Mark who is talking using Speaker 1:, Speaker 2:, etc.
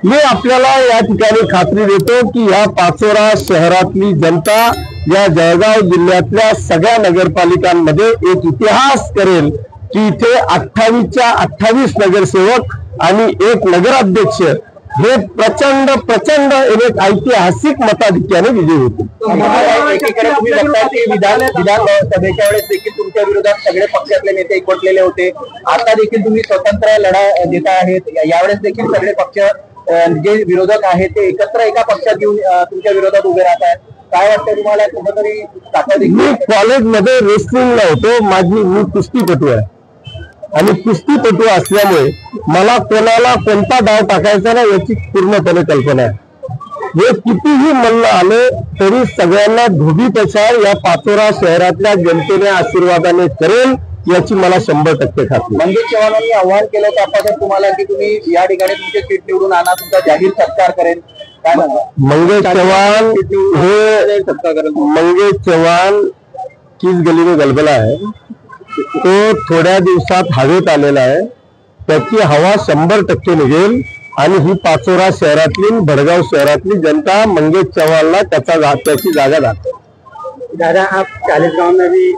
Speaker 1: मी आपल्याला या ठिकाणी खात्री देतो की या पाचोरा शहरातली जनता या जळगाव जिल्ह्यातल्या सगळ्या नगरपालिकांमध्ये एक इतिहास करेल की इथे 28च्या 28 नगरसेवक आणि एक नगराध्यक्ष हे प्रचंड प्रचंड एक ऐतिहासिक मताधिक्याने विजयी होते।
Speaker 2: एकीकडे तुम्ही बघता की विधानसभेच्या वेळेस देखील तुमच्या विरोधात सगळे पक्षातले नेते एकवटलेले होते, आता देखील तुम्ही स्वतंत्र लढा देता आहेत, यावेळेस देखील सगळे पक्ष जे विरोधक आहेत ते एकत्र एका पक्षात येऊन तुमच्या विरोधात उभे राहत आहेत, काय वाटतं तुम्हाला? कुठेतरी ताकद?
Speaker 1: मी कॉलेजमध्ये रेसलिंगला होतो, मी कुस्तीपटू आहे आणि कुस्तीपटू असल्यामुळे मला कोणाला कोणता डाव टाकायचा ना याची पूर्णपणे कल्पना आहे। हे कितीही मल्ल आले तरी सगळ्यांना धोबीपछाड या पाचोरा शहरातल्या जनतेने आशीर्वादाने करेल याची मला 100% खात्री।
Speaker 2: मंगेश चव्हाणांनी आव्हान केलं होतं आपण तुम्हाला की तुम्ही या ठिकाणी तुमचे सीट निवडून आणा, तुमचा जाहीर सत्कार करेल, काय म्हणता?
Speaker 1: मंगेश चव्हाण किस गली में गलबला है, तो थोड्या दिवसात हवेत आलेला आहे, त्याची हवा 100% निघेल आणि ही पाचोरा शहरातली भडगाव शहरातली जनता मंगेश चव्हाणला त्याची जागा दाखवेल।
Speaker 2: दादा, आप चालीसगांव में भी